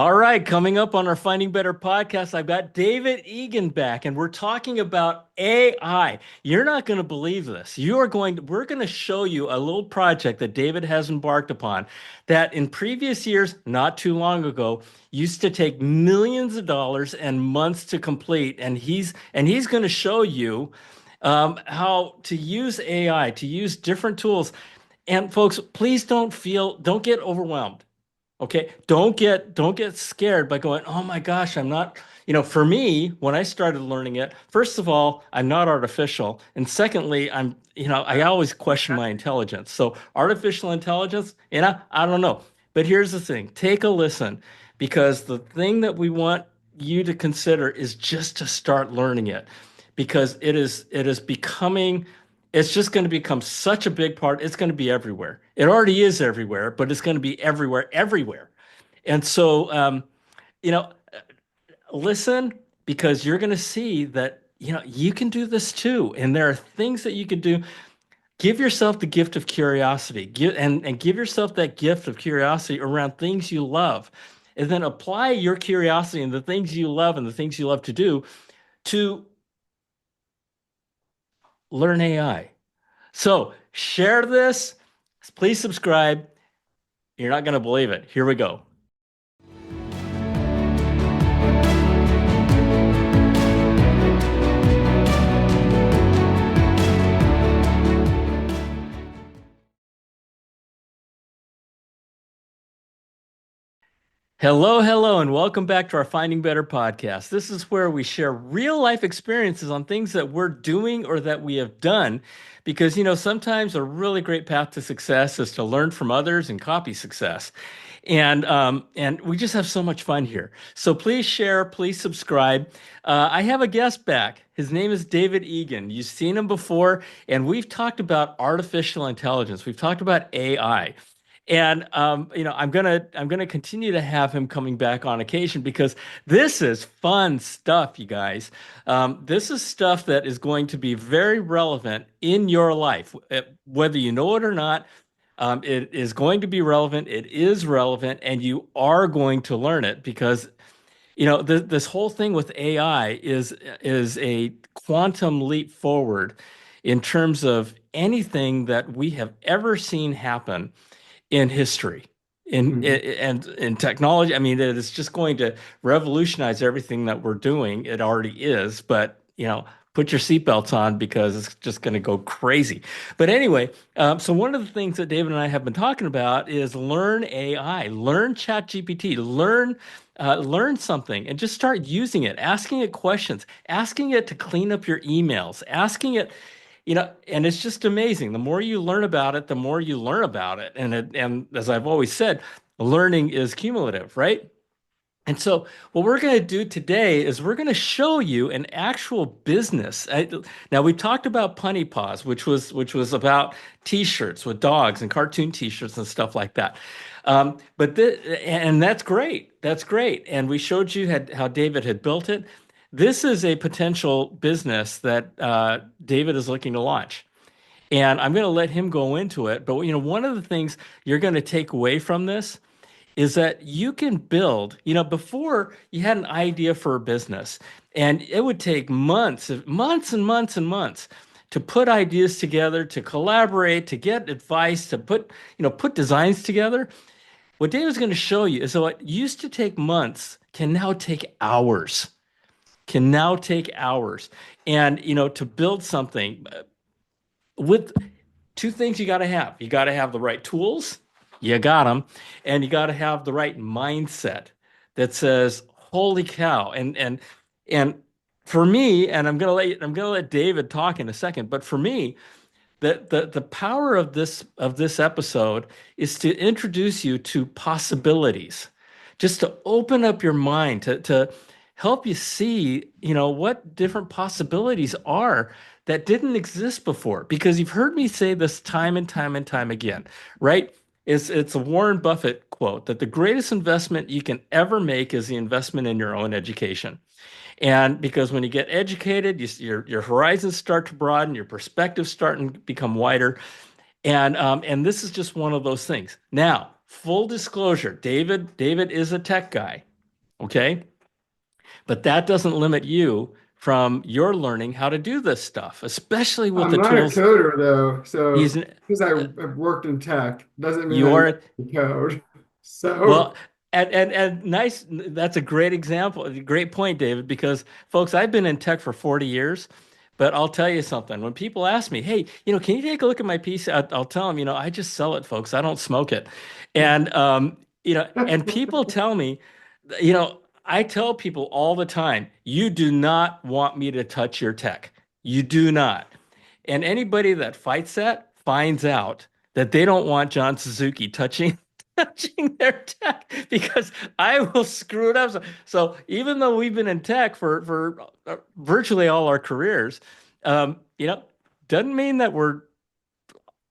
All right, coming up on our Finding Better podcast, I've got David Egan back, and we're talking about AI. You're not going to believe this. We're going to show you a little project that David has embarked upon that in previous years, not too long ago, used to take millions of dollars and months to complete. And he's going to show you how to use AI, to use different tools. And folks, please don't get overwhelmed. Okay, don't get scared by going, "Oh my gosh, I'm not." For me, when I started learning it, first of all, I'm not artificial, and secondly, I always question my intelligence. So artificial intelligence, I don't know. But here's the thing: take a listen, because the thing that we want you to consider is just to start learning it, because it is becoming it's just going to become such a big part. It's going to be everywhere. It already is everywhere, but it's going to be everywhere, everywhere. And so, you know, listen, because you're going to see that, you can do this too. And there are things that you can do. Give yourself the gift of curiosity. And give yourself that gift of curiosity around things you love. And then apply your curiosity and the things you love and the things you love to do to learn AI. So share this. Please subscribe. You're not going to believe it. Here we go. Hello, hello, and welcome back to our Finding Better podcast. This is where we share real life experiences on things that we're doing or that we have done. Because, sometimes a really great path to success is to learn from others and copy success. And we just have so much fun here. So please share, please subscribe. I have a guest back. His name is David Egan. You've seen him before, and we've talked about artificial intelligence. We've talked about AI. And I'm gonna continue to have him coming back on occasion because this is fun stuff, you guys. This is stuff that is going to be very relevant in your life, whether you know it or not. It is going to be relevant. It is relevant, and you are going to learn it because this whole thing with AI is a quantum leap forward in terms of anything that we have ever seen happen in history and in technology. I mean, it is just going to revolutionize everything that we're doing. It already is, but put your seatbelts on because it's just going to go crazy. But anyway, so one of the things that David and I have been talking about is learn AI, learn ChatGPT, learn something and just start using it, asking it questions, asking it to clean up your emails, asking it. And it's just amazing. The more you learn about it, the more you learn about it. And as I've always said, learning is cumulative, right? And so what we're going to do today is we're going to show you an actual business. Now we talked about Punny Paws, which was about T-shirts with dogs and cartoon T-shirts and stuff like that. And that's great. That's great. And we showed you how David had built it. This is a potential business that David is looking to launch. And I'm going to let him go into it. But one of the things you're going to take away from this is that you can build, before you had an idea for a business, and it would take months, months and months and months to put ideas together, to collaborate, to get advice, to put designs together. What David's going to show you is that what used to take months can now take hours. Can now take hours. And, to build something with two things you got to have. You got to have the right tools, you got them, and you got to have the right mindset that says, "Holy cow!" And for me, and I'm gonna let David talk in a second, but for me, the power of this episode is to introduce you to possibilities, just to open up your mind to help you see, what different possibilities are that didn't exist before. Because you've heard me say this time and time and time again, right? It's a Warren Buffett quote that the greatest investment you can ever make is the investment in your own education. And because when you get educated, your horizons start to broaden, your perspectives start to become wider. And this is just one of those things. Now, full disclosure, David is a tech guy. Okay. But that doesn't limit you from your learning how to do this stuff, especially with I'm the not a tools. coder though, He's, so because I've worked in tech doesn't mean I know you're the code. So Well, and nice. That's a great example. A great point, David, because folks, I've been in tech for 40 years, but I'll tell you something. When people ask me, hey, can you take a look at my PC? I'll tell them, I just sell it, folks. I don't smoke it. And, and people tell me, I tell people all the time, you do not want me to touch your tech. You do not. And anybody that fights that finds out that they don't want John Suzuki touching touching their tech because I will screw it up. So even though we've been in tech for virtually all our careers, doesn't mean that we're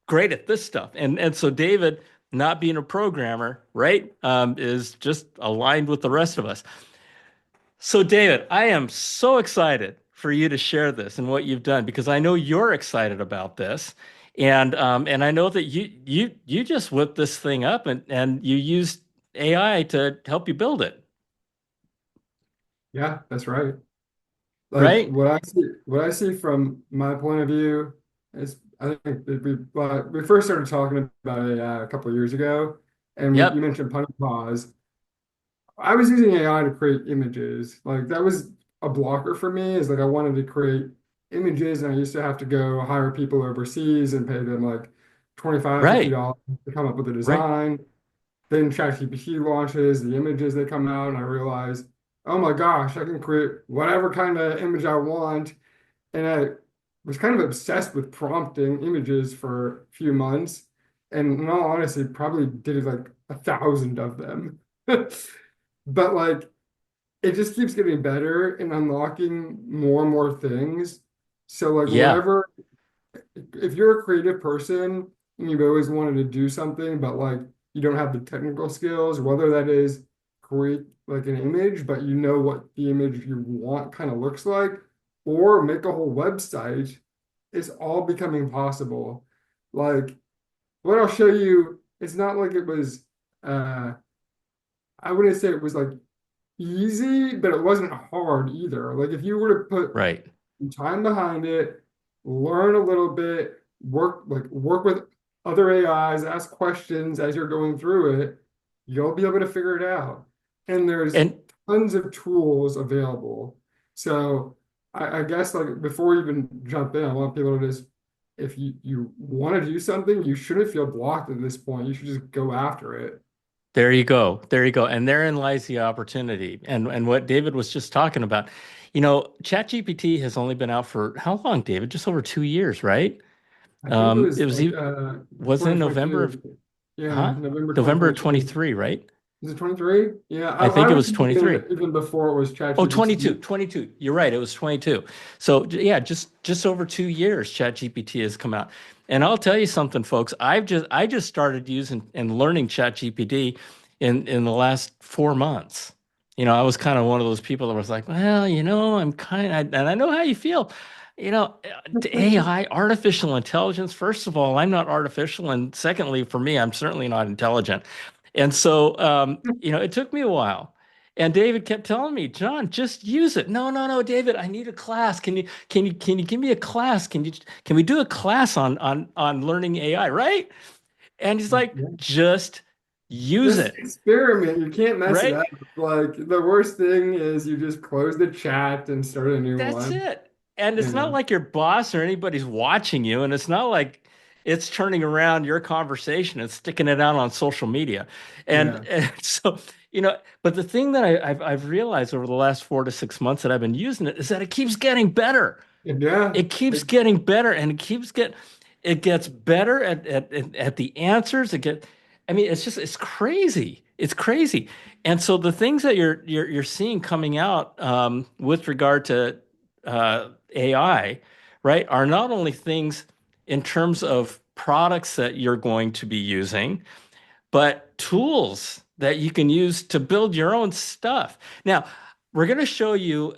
great at this stuff. And so David, not being a programmer, right, is just aligned with the rest of us. So, David, I am so excited for you to share this and what you've done because I know you're excited about this, and I know that you just whipped this thing up and you used AI to help you build it, yeah, that's right. Like right? what I see from my point of view is I think that we first started talking about it a couple of years ago, and you Yep, mentioned PawPals. I was using AI to create images. Like that was a blocker for me, is like I wanted to create images and I used to have to go hire people overseas and pay them like 25, right, $50 to come up with a right. design. Then ChatGPT launches, the images they come out, and I realize, oh my gosh, I can create whatever kind of image I want. And I was kind of obsessed with prompting images for a few months. And in all honesty, probably did like 1,000 of them. But like it just keeps getting better and unlocking more and more things. So like Yeah, whatever, if you're a creative person and you've always wanted to do something, but like you don't have the technical skills, whether that is create like an image, but you know what the image you want kind of looks like, or make a whole website, it's all becoming possible. Like what I'll show you, it's not like it was I wouldn't say it was like easy, but it wasn't hard either. Like if you were to put right. time behind it, learn a little bit, work with other AIs, ask questions as you're going through it, you'll be able to figure it out. And there's And tons of tools available. So I guess like before you even jump in, I want people to just if you want to do something, you shouldn't feel blocked at this point. You should just go after it. there you go. There you go. And therein lies the opportunity. And what David was just talking about. ChatGPT has only been out for how long, David? Just over 2 years, right? I think it It was was like wasn't it November of 2022. Yeah, huh? November November of 2022. 23, right? Is it 23? Yeah, I I think it was was using 23. it even before it was Oh, 22, ChatGPT. 22. You're right. It was 22. So yeah, just over 2 years, ChatGPT has come out. And I'll tell you something, folks. I just started using and learning ChatGPT in the last 4 months. I was kind of one of those people that was like, well, I'm and I know how you feel. AI, artificial intelligence. First of all, I'm not artificial, and secondly, for me, I'm certainly not intelligent. And so, it took me a while. And David kept telling me, John, just use it. No, no, no, David, I need a class. Can you give me a class? Can we do a class on learning AI, right? And he's like, Yeah. just use Just it, experiment. You can't mess it right? up. Like the worst thing is you just close the chat and start a new That's one. it. And it's Yeah. not like your boss or anybody's watching you, and it's not like it's turning around your conversation and sticking it out on social media. And, Yeah. and so, but the thing that I've realized over the last 4 to 6 months that I've been using it is that it keeps getting better. Yeah. It keeps getting better, and it gets better at the answers. I mean, it's crazy. It's crazy. And so the things that you're seeing coming out with regard to AI, right, are not only things in terms of products that you're going to be using, but tools that you can use to build your own stuff. Now, we're going to show you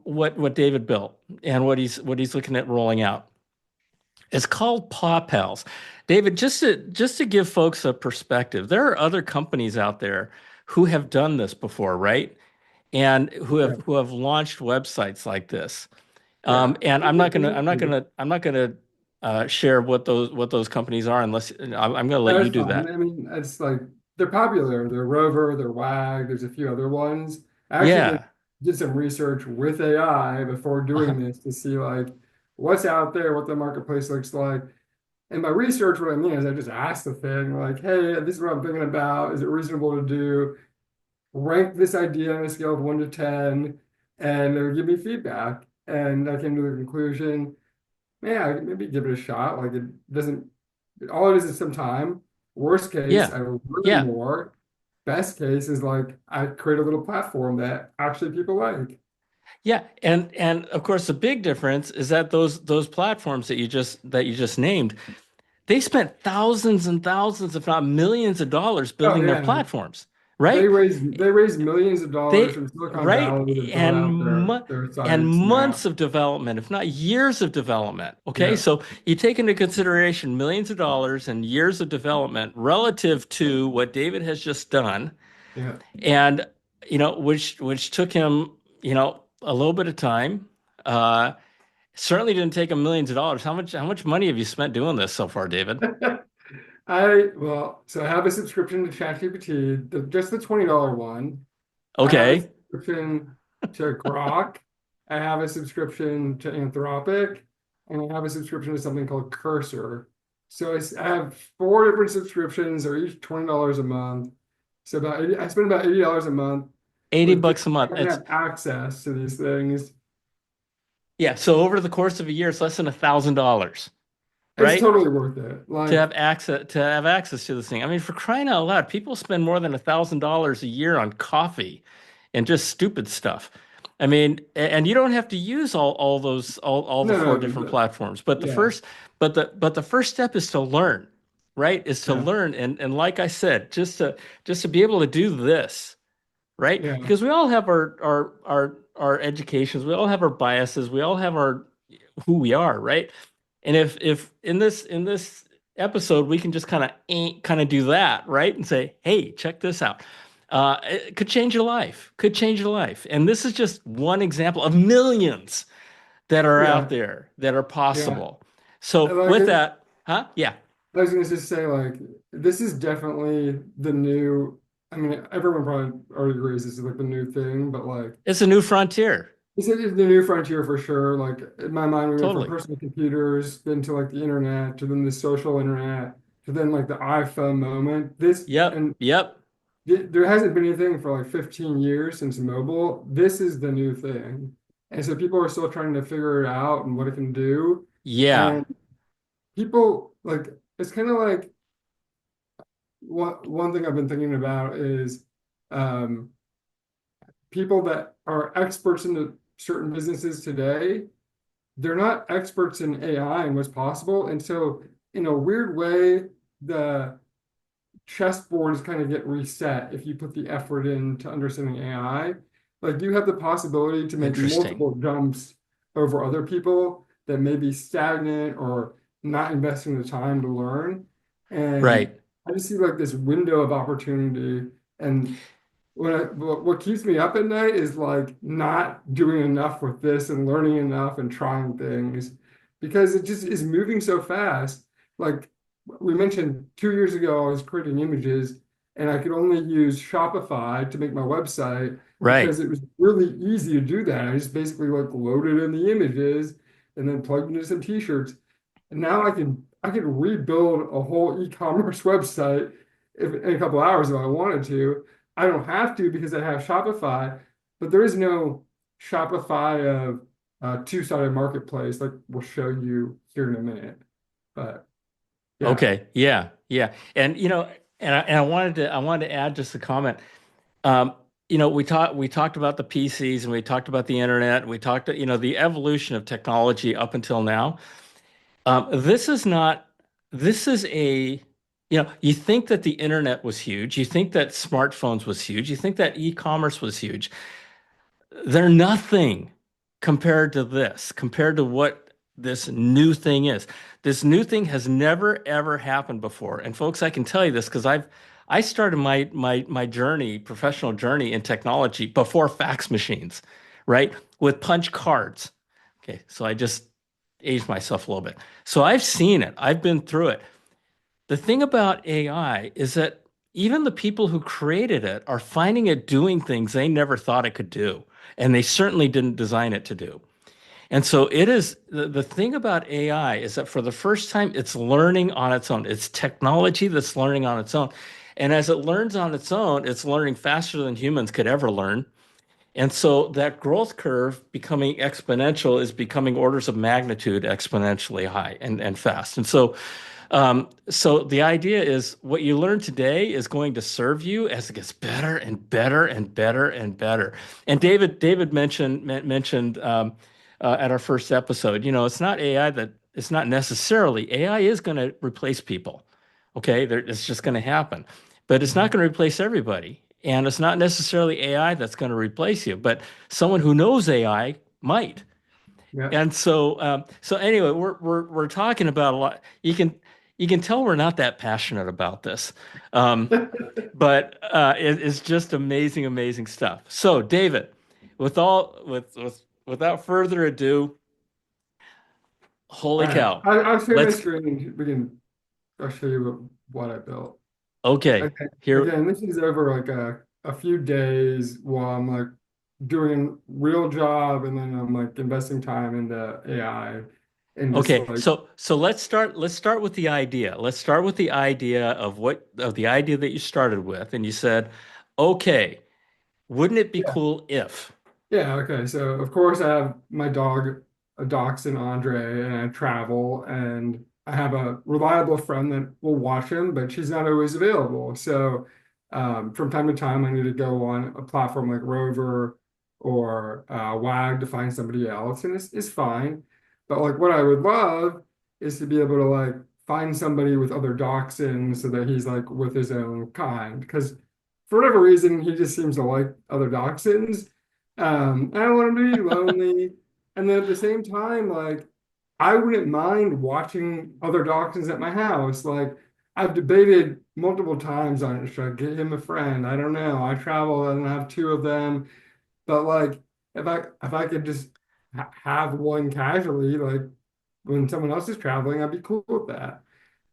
what David built and what he's looking at rolling out. It's called PawPals. David, just to give folks a perspective, there are other companies out there who have done this before, right? And Yeah. who have launched websites like this. Yeah. And Exactly. I'm not gonna share what those companies are unless I'm gonna let you That's do fine. that. I mean, it's like they're popular. They're Rover, they're WAG, there's a few other ones. I actually Yeah. did some research with AI before doing this to see like what's out there, what the marketplace looks like. And by research, what I mean is I just asked the thing, like, hey, this is what I'm thinking about. Is it reasonable to do? Rank this idea on a scale of 1 to 10, and they would give me feedback. And I came to the conclusion, yeah, I could maybe give it a shot. Like it doesn't, all it is some time. Worst case, Yeah. I will learn Yeah. more. Best case is like I create a little platform that actually people like. Yeah. And of course the big difference is that those platforms that you just named, they spent thousands and thousands, if not millions of dollars Oh building their yeah, platforms, right? they raise millions of dollars They from Silicon right Valley to build and out mo their and sites and months apps. of development, if not years of development. Okay, Yeah, so you take into consideration millions of dollars and years of development relative to what David has just done, yeah. and which took him a little bit of time. Certainly didn't take him millions of dollars. How much money have you spent doing this so far, David? So I have a subscription to ChatGPT, just the $20 one. I have a Okay, subscription to Grok. I have a subscription to Anthropic, and I have a subscription to something called Cursor. So I have four different subscriptions. They're each $20 a month. So I spend about $80 a month 80 with just bucks a month. trying to have access to these things. Yeah, so over the course of a year, it's less than $1,000, It's right? totally worth it. Like, To have access to this thing. I mean, for crying out loud, people spend more than $1,000 a year on coffee and just stupid stuff. I mean, and you don't have to use all the no, four no, different platforms. But yeah, the first step is to learn, right? Is to yeah, learn. And like I said, just to be able to do this, right? yeah, Because we all have our educations, we all have our biases, we all have our who we are, right? And if in this episode we can just kind of do that, right? And say, hey, check this out. It could change your life. Could change your life. And this is just one example of millions that are out yeah, there that are yeah. possible. I So like with it. that, huh? Yeah, I was gonna just say, like, this is definitely the new. I mean, everyone probably already agrees this is like the new thing, but like, it's a new frontier. this is the new frontier for sure. Like in my mind, we went from Totally. personal computers, then to like the internet, to then the social internet, to then like the iPhone moment. This Yep. and Yep. there hasn't been anything for like 15 years since mobile. This is the new thing, and so people are still trying to figure it out and what it can do. Yeah. And people like it's kind of like one thing I've been thinking about is um, people that are experts in the certain businesses today, they're not experts in AI and what's possible. And so, in a weird way, the chessboard is kind of get reset if you put the effort into understanding AI. Like you have the possibility to make Interesting. multiple jumps over other people that may be stagnant or not investing the time to learn. And Right. I just see like this window of opportunity. And what keeps me up at night is like not doing enough with this and learning enough and trying things because it just is moving so fast. Like we mentioned 2 years ago, I was creating images and I could only use Shopify to make my website Right. because it was really easy to do that. I just basically like loaded in the images and then plugged into some t-shirts. And now I can rebuild a whole e-commerce website in a couple hours if I wanted to. I don't have to because I have Shopify, but there is no Shopify of two-sided marketplace like we'll show you here in a minute. But yeah, Okay. Yeah. Yeah. And and I wanted to add just a comment. We talked about the PCs and we talked about the internet. And we talked, the evolution of technology up until now. This is not, this is you think that the internet was huge. You think that smartphones was huge. You think that e-commerce was huge. They're nothing compared to this, compared to what this new thing is. This new thing has never ever happened before. And folks, I can tell you this because I started my journey, professional journey in technology before fax machines, right? With punch cards. Okay, so I just aged myself a little bit. So I've seen it. I've been through it. The thing about AI is that even the people who created it are finding it doing things they never thought it could do, and they certainly didn't design it to do. And so it is the thing about AI is that for the first time, it's learning on its own. It's technology that's learning on its own. And as it learns on its own, it's learning faster than humans could ever learn. And so that growth curve becoming exponential is becoming orders of magnitude exponentially high and fast. And so the idea is what you learn today is going to serve you as it gets better and better and better and better. And David mentioned at our first episode, it's not AI that it's not necessarily AI is going to replace people. Okay, it's just going to happen, but it's not going to replace everybody. And it's not necessarily AI that's going to replace you, but someone who knows AI might. Yeah. And so anyway, we're talking about a lot. You can tell we're not that passionate about this, but it's just amazing, amazing stuff. So, David, without further ado, All holy right. cow, I'll share my let's. screen and I'll show you what I built. Okay, Okay. here. Again, this is over like a few days while I'm like doing a real job and then I'm like investing time into AI and just Okay, like, so let's start with the idea. Let's start with the idea of the idea that you started with, and you said, okay, wouldn't it be yeah. cool if? Yeah, okay. So of course I have my dog, a dachshund Andre, and I travel and I have a reliable friend that will watch him, but she's not always available. So from time to time I need to go on a platform like Rover or Wag to find somebody else, and it's fine. But like what I would love is to be able to like find somebody with other dachshunds so that he's like with his own kind. Because for whatever reason, he just seems to like other dachshunds. I don't want him to be lonely. And then at the same time, like, I wouldn't mind watching other dachshunds at my house. Like, I've debated multiple times on it. Should I get him a friend? I don't know. I travel and I have two of them. But like, if I could just have one casually, like when someone else is traveling, I'd be cool with that.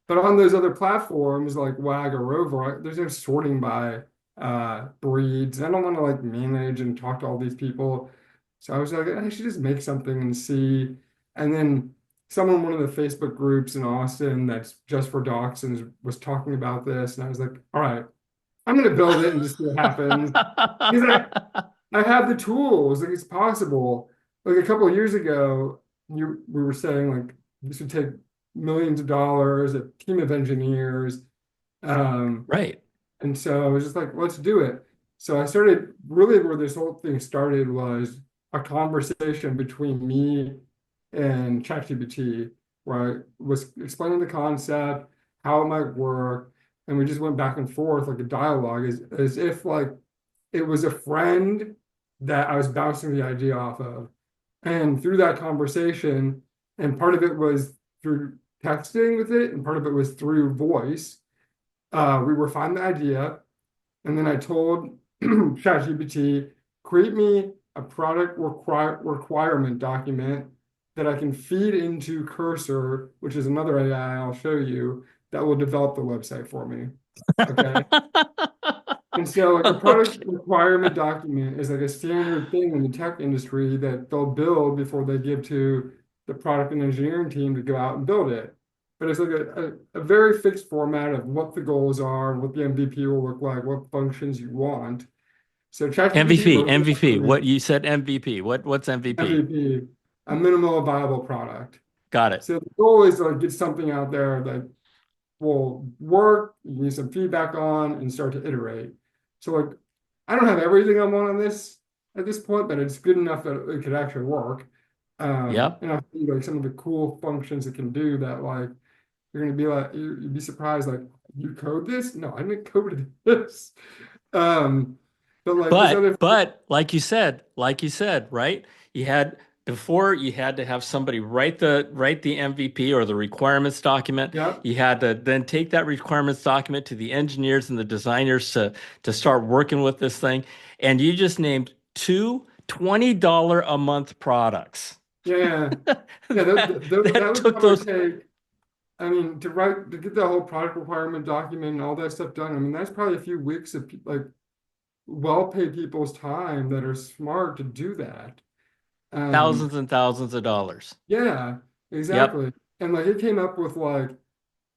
But on those other platforms like Wag or Rover, there's no sorting by breeds. I don't want to like manage and talk to all these people. So I was like, I should just make something and see. And then someone in one of the Facebook groups in Austin that's just for dachshunds was talking about this. And I was like, all right, I'm gonna build it and just see what happens. Because I have the tools, like it's possible. Like a couple of years ago, we were saying like this would take millions of dollars, a team of engineers. Um, Right. and so I was just like, let's do it. So I started really where this whole thing started was a conversation between me and ChatGPT, where I was explaining the concept, how it might work, and we just went back and forth like a dialogue, as if like it was a friend that I was bouncing the idea off of. And through that conversation, and part of it was through texting with it, and part of it was through voice, we refined the idea. And then I told ChatGPT, create me a product requirement document that I can feed into Cursor, which is another AI I'll show you, that will develop the website for me. Okay. And so, like a product Okay. requirement document is like a standard thing in the tech industry that they'll build before they give to the product and engineering team to go out and build it. But it's like a very fixed format of what the goals are, what the MVP will look like, what functions you want. So ChatGPT MVP, wrote that for MVP. me, What you said MVP. What's MVP? MVP, a minimal viable product. Got it. So the goal is to like get something out there that will work, you need some feedback on, and start to iterate. So like, I don't have everything I want on this at this point, but it's good enough that it could actually work. Yep. And I think like some of the cool functions it can do that like you're gonna be like you'd be surprised like you code this? No, I didn't code this. Um, but like this But other but like you said, right? You had before you had to have somebody write the MVP or the requirements document. Yep. You had to then take that requirements document to the engineers and the designers to start working with this thing. And you just named two $20 a month products. Yeah. Yeah, that That would took probably those take, I mean, to get the whole product requirement document and all that stuff done. I mean, that's probably a few weeks of like well-paid people's time that are smart to do that. Um, thousands and thousands of dollars. yeah, Yep. exactly. And like it came up with like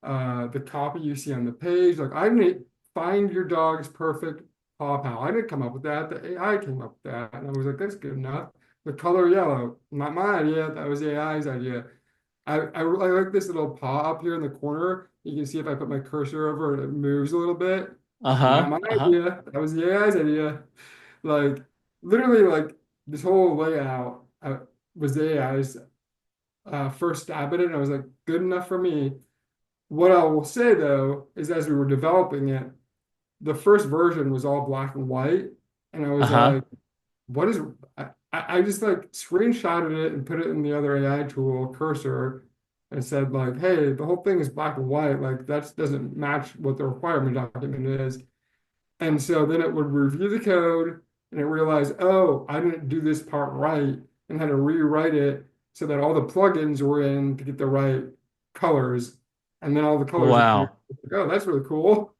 the copy you see on the page. Like I didn't find your dog's perfect paw pal. I didn't come up with that. The AI came up with that. And I was like, that's good enough. The color yellow, not my idea. That was AI's idea. I like this little paw up here in the corner. You can see if I put my cursor over it, it moves a little bit. Not Uh-huh. my Uh-huh. idea. That was the AI's idea. Like literally, like this whole layout was the AI's first stab at it. And I was like, good enough for me. What I will say though is, as we were developing it, the first version was all black and white, and I was Uh-huh. like, "What is?" I just like screenshotted it and put it in the other AI tool, Cursor, and said like, "Hey, the whole thing is black and white. Like that doesn't match what the requirement document is." And so then it would review the code and it realized, "Oh, I didn't do this part right," and had to rewrite it so that all the plugins were in to get the right colors, and then all the colors appeared. Wow. Oh, that's really cool.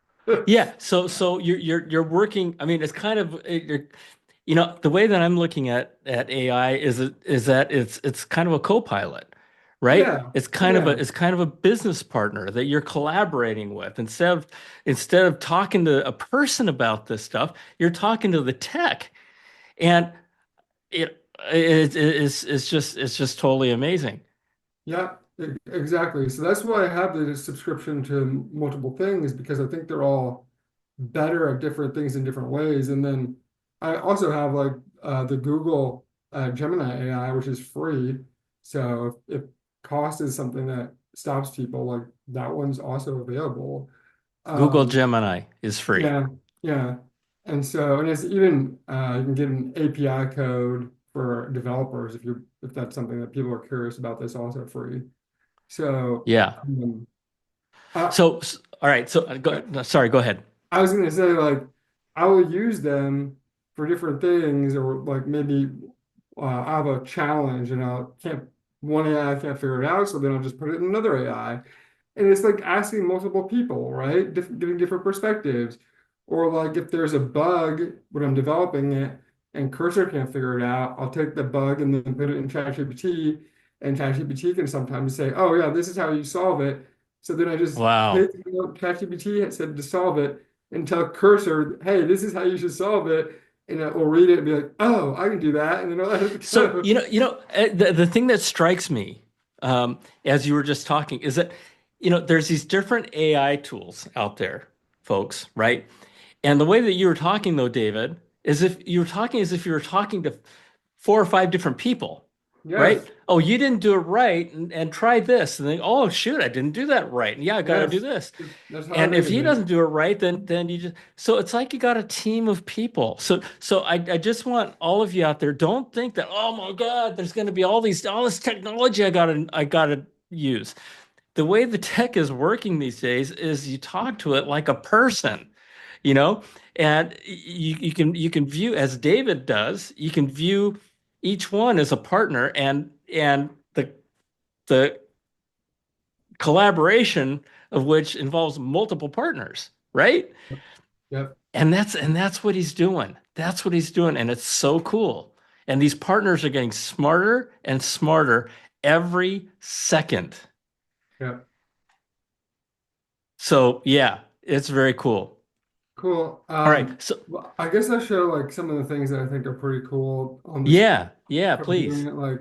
Yeah, so you're working. I mean, it's kind of the way that I'm looking at AI is that it's kind of a co-pilot, right? Yeah, It's kind of a yeah, it's kind of a business partner that you're collaborating with. Instead of talking to a person about this stuff, you're talking to the tech, and it's just totally amazing. yeah, exactly. So that's why I have the subscription to multiple things, because I think they're all better at different things in different ways. And then I also have like the Google Gemini AI, which is free. So if cost is something that stops people, like that one's also available. Google Um, Gemini is free. yeah, yeah. And so, and it's even you can get an API code for developers if that's something that people are curious about. That's also free. So, Yeah. I, All right. So no, sorry, go ahead. I was gonna say like I will use them for different things, or like maybe I have a challenge and I can't one AI can't figure it out, so then I'll just put it in another AI. And it's like asking multiple people, right? Getting different perspectives. Or like if there's a bug when I'm developing it and Cursor can't figure it out, I'll take the bug and then put it in ChatGPT, and ChatGPT can sometimes say, "Oh yeah, this is how you solve it." So then I just Wow. take what ChatGPT had said to solve it and tell Cursor, "Hey, this is how you should solve it." And it will read it and be like, "Oh, I can do that." And then I'll edit the So, code. the thing that strikes me, as you were just talking, is that, there's these different AI tools out there, folks, right? And the way that you were talking, though, David, is if you were talking as if you were talking to four or five different people, right? Yes, Oh, you didn't do it right, and try this, and then, oh, shoot, I didn't do that right, and yeah, I got to do yes. this. That's how I And think if of he it. doesn't do it right, then you just so it's like you got a team of people. So I just want all of you out there, don't think that, oh my God, there's going to be all this technology I gotta use. The way the tech is working these days is you talk to it like a person, you know, and you can view, as David does, you can view each one as a partner, and the collaboration of which involves multiple partners, right? Yep. And that's what he's doing. That's what he's doing, and it's so cool. And these partners are getting smarter and smarter every second. Yep. So yeah, it's very cool. Cool. All right. So Well, I guess I'll show like some of the things that I think are pretty cool on this yeah, yeah, from doing please. it. Like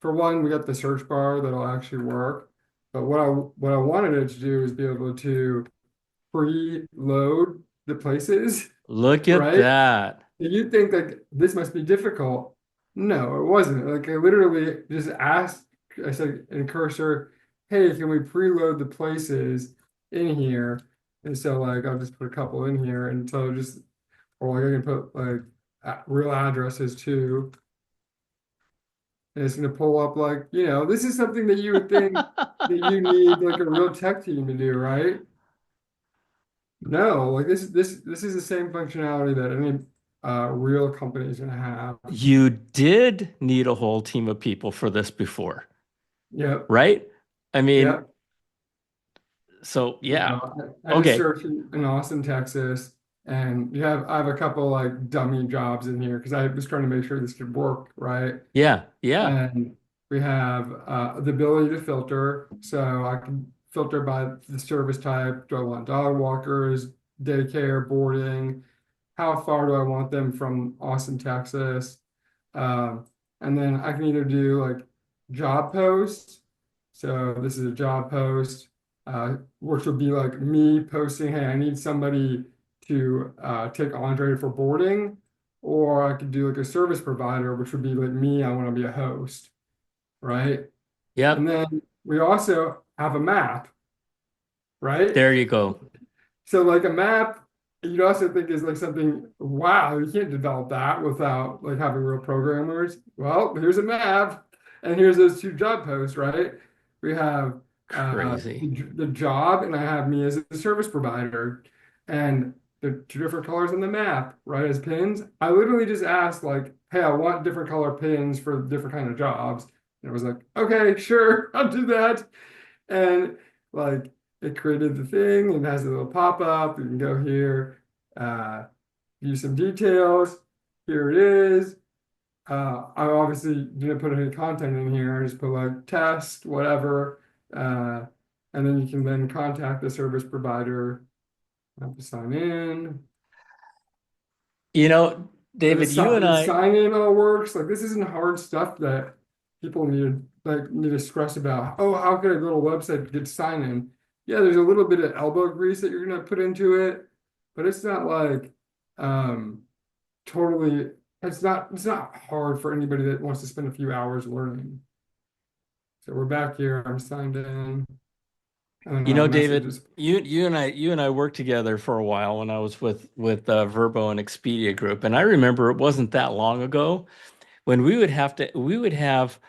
for one, we got the search bar that'll actually work. But what I wanted it to do is be able to preload the places, Look at right? that. You think like this must be difficult. No, it wasn't. Like I literally just asked, I said in Cursor, hey, can we preload the places in here? And so like I'll just put a couple in here, and so just or like I can put like real addresses too. and it's going to pull up like, this is something that you would think that you need like a real tech team to do, right? No, like this is the same functionality that any real company is going to have. You did need a whole team of people for this before, Yep, right? I mean, yep. so You yeah. know, I just Okay. searched in Austin, Texas, and I have a couple like dummy jobs in here because I was trying to make sure this could work, right? Yeah. Yeah. And we have the ability to filter. So I can filter by the service type. Do I want dog walkers, daycare, boarding? How far do I want them from Austin, Texas? Um, and then I can either do like job posts. So this is a job post, which would be like me posting, hey, I need somebody to take Andre for boarding. Or I could do like a service provider, which would be like me, I want to be a host, right? And Yep. then we also have a map, right? There you go. So like a map, you'd also think is like something, wow, you can't develop that without like having real programmers. Well, here's a map, and here's those two job posts, right? We have Crazy. the job, and I have me as a service provider, and the two different colors on the map, right? As pins. I literally just asked like, hey, I want different color pins for different kind of jobs. And it was like, okay, sure, I'll do that. And like it created the thing and has a little pop-up. You can go here, uh, view some details. Here it is. I obviously didn't put any content in here. I just put like test, whatever. Uh, and then you can then contact the service provider. I have to sign in. You know, And David, you and the I, sign in all works. Like this isn't hard stuff that people need to stress about. Oh, how can I go to a website to get sign in? Yeah, there's a little bit of elbow grease that you're gonna put into it, but it's not like um totally it's not hard for anybody that wants to spend a few hours learning. So we're back here. I'm signed in and you know, David, messages. you and I worked together for a while when I was with Verbo and Expedia Group, and I remember it wasn't that long ago when we would have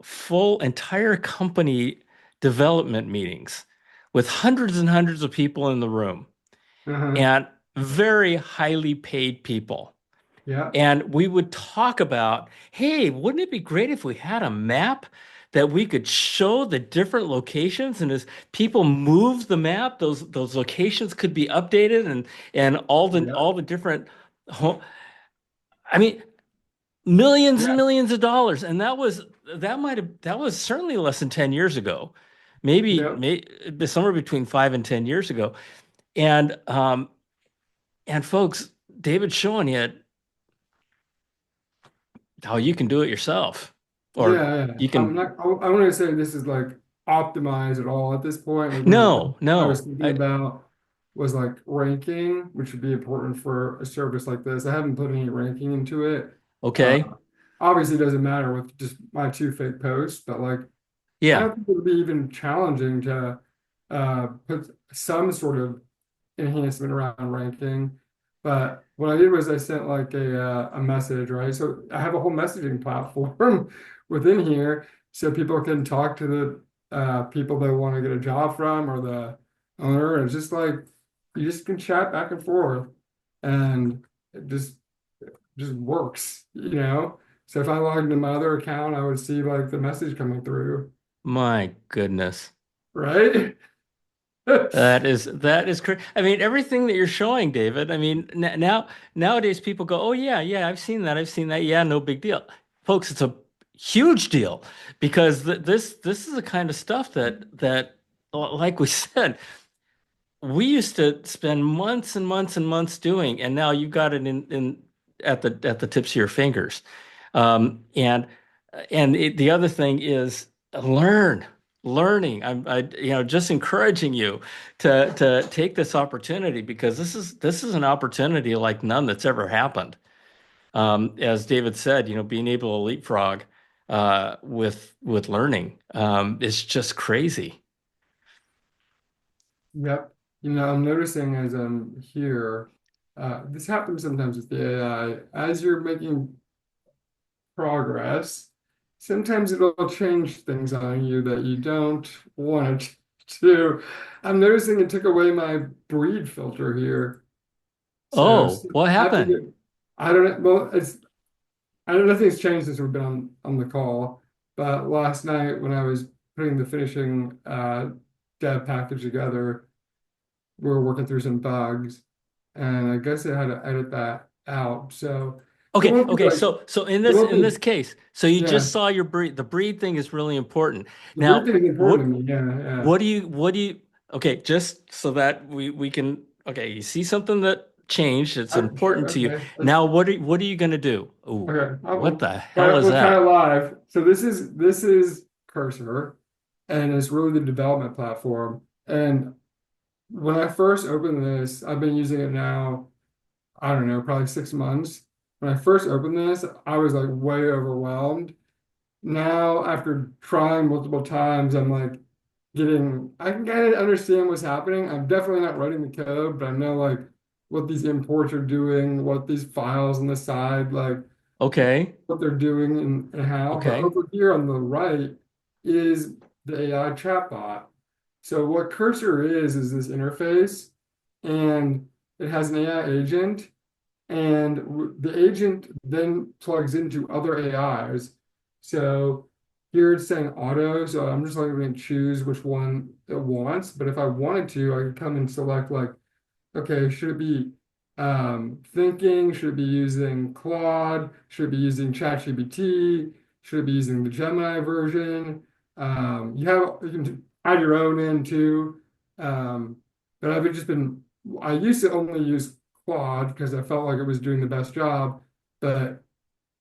full entire company development meetings with hundreds and hundreds of people in the room Uh-huh. and very highly paid people. Yeah, And we would talk about, hey, wouldn't it be great if we had a map that we could show the different locations, and as people move the map, those locations could be updated, and yeah, all the different home, I mean, millions and yeah, millions of dollars. And that was certainly less than 10 years ago. Maybe, yeah. somewhere between 5 and 10 years ago. And and folks, David's showing you how you can do it yourself. Or Yeah. you I'm can not, I want to say this is like optimized at all at this point. Like one of the things no, I was no. thinking about was like ranking, which would be important for a service like this. I haven't put any ranking into it. Okay. Uh, Obviously, it doesn't matter with just my two fake posts, but like I Yeah. don't think it would be even challenging to put some sort of enhancement around ranking. But what I did was I sent like a message, right? So I have a whole messaging platform within here, so people can talk to the people they want to get a job from or the owner. And it's just like you just can chat back and forth, and it just works, you know. So if I logged into my other account, I would see like the message coming through, My goodness. right? That is crazy. I mean, everything that you're showing, David. I mean, now nowadays people go, "Oh yeah, yeah, I've seen that. I've seen that. Yeah, no big deal." Folks, it's a huge deal because this is the kind of stuff that like we said, we used to spend months and months and months doing, and now you've got it in at the tips of your fingers. And the other thing is learning. Just encouraging you to take this opportunity because this is an opportunity like none that's ever happened. As David said, being able to leapfrog with learning is just crazy. Yep. I'm noticing as I'm here, this happens sometimes with the AI. As you're making progress, sometimes it'll change things on you that you don't want it to. I'm noticing it took away my breed filter here. So Oh, what I have to happened? get, I don't know. Well, I don't know, nothing's changed since we've been on the call, but last night when I was putting the finishing dev package together, we were working through some bugs, and I guess I had to edit that out. So it Okay, won't be okay. like So in it this won't in be this case, so you yeah. just saw your breed. The breed thing is really important. The breed Now, thing is important to me. Yeah, yeah. what do you okay, just so that we can okay, you see something that changed, it's important Sure. to you. Okay. Now what are you gonna do? Ooh, Okay. what the hell is We'll try it that? live. So this is Cursor, and it's really the development platform. And when I first opened this, I've been using it now, I don't know, probably 6 months. When I first opened this, I was like way overwhelmed. Now, after trying multiple times, I'm like I can kind of understand what's happening. I'm definitely not writing the code, but I know like what these imports are doing, what these files on the side, like Okay. what they're doing and how. But Okay. over here on the right is the AI chatbot. So what Cursor is this interface, and it has an AI agent, and the agent then plugs into other AIs. So here it's saying auto, so I'm just like going to choose which one it wants. But if I wanted to, I could come and select like, okay, should it be thinking? Should it be using Claude? Should it be using ChatGPT? Should it be using the Gemini version? You can add your own in too. Um, but I've just been I used to only use Claude because I felt like it was doing the best job, but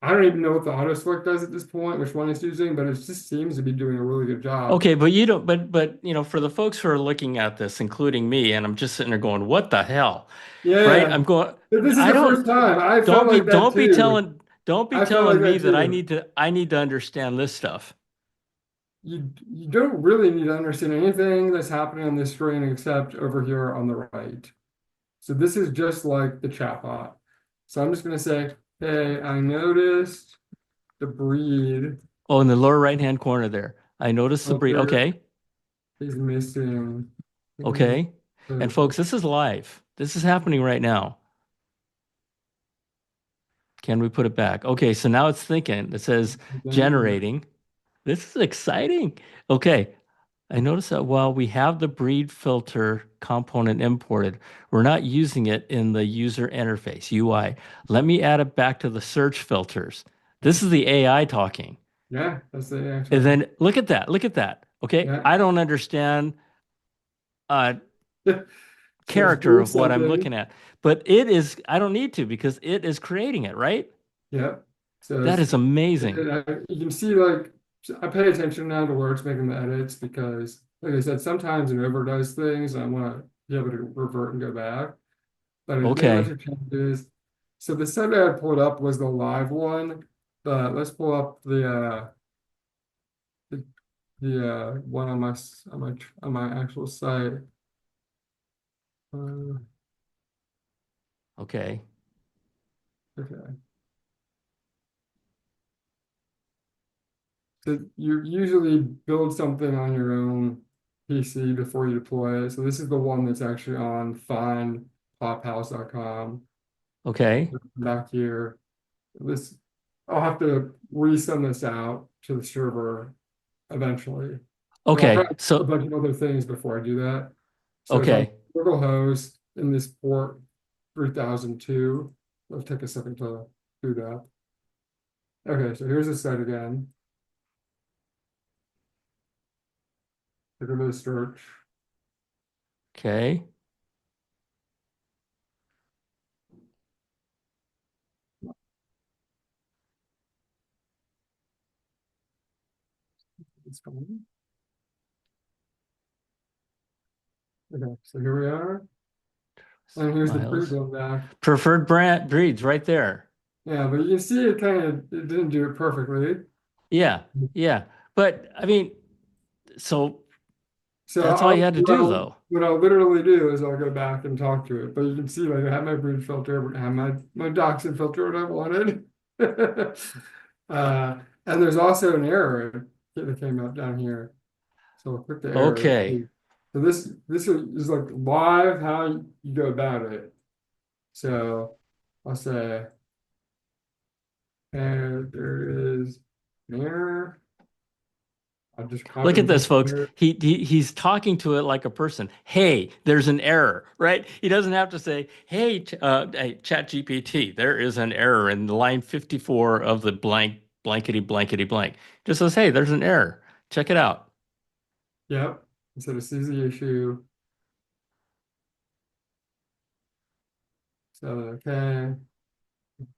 I don't even know what the auto select does at this point, which one it's using, but it just seems to be doing a really good job. Okay, but you don't but you know, for the folks who are looking at this, including me, and I'm just sitting there going, what the hell? Right? Yeah, I'm going, but this is I the first don't time. I felt like that too. don't be I felt like telling me that that too. I need to understand this stuff. You don't really need to understand anything that's happening on this screen except over here on the right. So this is just like the chatbot. So I'm just going to say, hey, I noticed the breed Oh, in the lower right hand corner there. I noticed the breed. filter Okay. is missing. Okay. And So folks, this is live. This is happening right now. Can we put it back? Okay, so now it's thinking. It says then, generating. This is exciting. Okay. I noticed that while we have the breed filter component imported, we're not using it in the user interface, UI. Let me add it back to the search filters. This is the AI talking. yeah, that's the AI And talking. then look at that. Look at that. Okay. Yeah. I don't understand uh, So it's character doing of what I'm something. looking at, but it is, I don't need to because it is creating it, right? Yep. So That it's, is amazing. you can see like I pay attention now to where it's making the edits because, like I said, sometimes it overdoes things and I want to be able to revert and go back. But it made a bunch Okay. of changes. So the set I pulled up was the live one, but let's pull up the, one on my actual site. Uh, Okay. okay. So you usually build something on your own PC before you deploy it. So this is the one that's actually on find PawPals.com. Okay. Back here. This I'll have to resend this out to the server eventually. But I'll try Okay. a So, bunch of other things before I do that. So if I'm okay. localhost in this port 3002, it'll take a second to do that. Okay, so here's the site again. Go to the search. Okay. It's coming. Okay, so here we are. And here's the Miles. pre-build back. Preferred brand breeds right there. Yeah, but you can see it didn't do it perfectly. Yeah. Yeah. But I mean, so So that's all you had to do though. what I'll literally do is I'll go back and talk to it. But you can see like I have my breed filter, I have my Dachshund filter what I wanted. And there's also an error that came up down here. So we'll click the error. Okay. So this is like live how you go about it. So I'll say, and there is an error. I'll just copy Look at and this, paste the folks. error. He's talking to it like a person. Hey, there's an error, right? He doesn't have to say, hey, ChatGPT, there is an error in line 54 of the blankety blankety blank. Just says, hey, there's an error. Check it out. Yep. So this is the issue. So okay,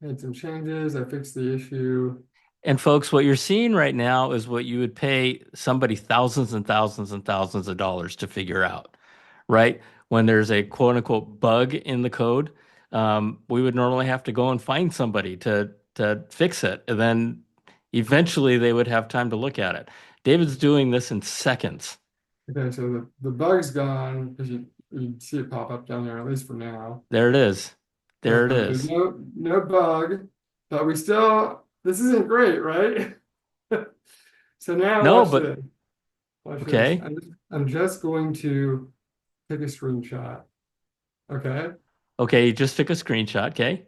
made some changes. I fixed the issue. And folks, what you're seeing right now is what you would pay somebody thousands and thousands and thousands of dollars to figure out, right? When there's a quote unquote bug in the code, we would normally have to go and find somebody to fix it. And then eventually they would have time to look at it. David's doing this in seconds. Okay, so the bug's gone because you see it pop up down there, at least for now. There it is. There it So there's is. no bug, but we still this isn't great, right? So now No, watch but this. Watch this. okay. I'm just going to take a screenshot. Okay. Okay, you just took a screenshot. Okay.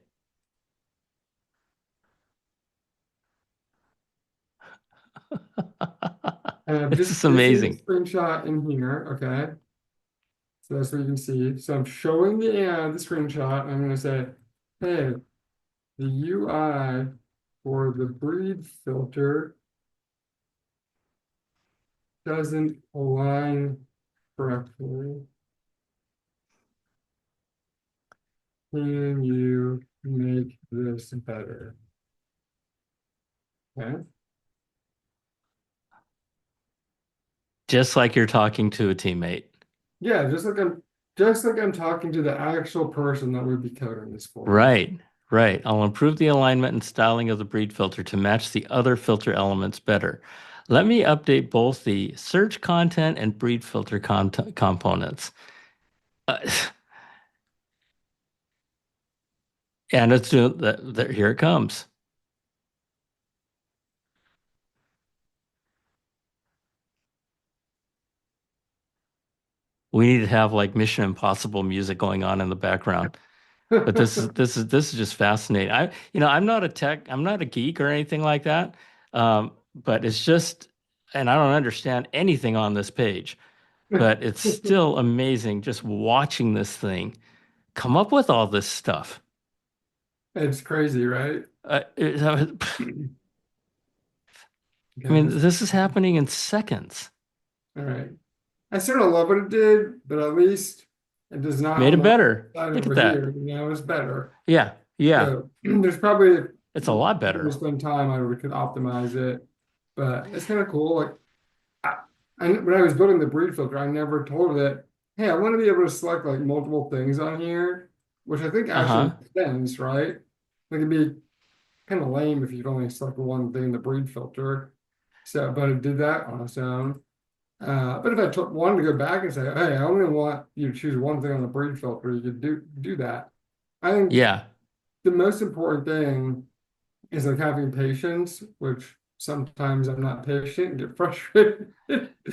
And I'm This just is pasting the amazing. screenshot in here. Okay. So that's what you can see. So I'm showing the screenshot. I'm going to say, hey, the UI for the breed filter doesn't align correctly. Can you make this better? Okay. Just like you're talking to a teammate. Yeah, just like I'm talking to the actual person that would be coding this for me. Right, right. I'll improve the alignment and styling of the breed filter to match the other filter elements better. Let me update both the search content and breed filter components. Uh, and it's doing that. Here it comes. We need to have like Mission Impossible music going on in the background. But this is just fascinating. I'm not a tech, I'm not a geek or anything like that. But it's just, and I don't understand anything on this page. But it's still amazing just watching this thing come up with all this stuff. It's crazy, right? I Okay, mean, this, this is happening in seconds. all right. I sort of love what it did, but at least it does not Made on it the better. side Look at over that. here. It's better. Yeah, yeah, So there's probably it's a lot we better. spend time on we could optimize it, but it's kind of cool. Like when I was building the breed filter, I never told it, hey, I want to be able to select like multiple things on here, which I think actually Uh-huh. makes sense, right? Like it'd be kind of lame if you'd only select one thing in the breed filter. So, but it did that on its own. But if I took wanted to go back and say, hey, I only want you to choose one thing on the breed filter, you could do that. I think Yeah, the most important thing is like having patience, which sometimes I'm not patient and get frustrated.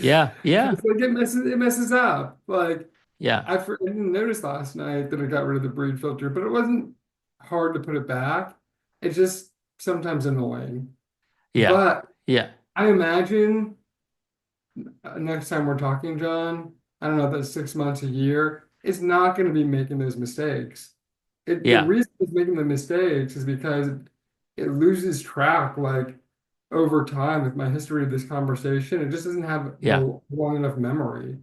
yeah, yeah, Because like it messes up. Like yeah, I didn't notice last night that I got rid of the breed filter, but it wasn't hard to put it back. It's just sometimes annoying. yeah, But yeah, I imagine next time we're talking, John, I don't know if that's 6 months, a year, it's not going to be making those mistakes. The yeah, reason it's making the mistakes is because it loses track like over time with my history of this conversation. It just doesn't have yeah, the long enough memory.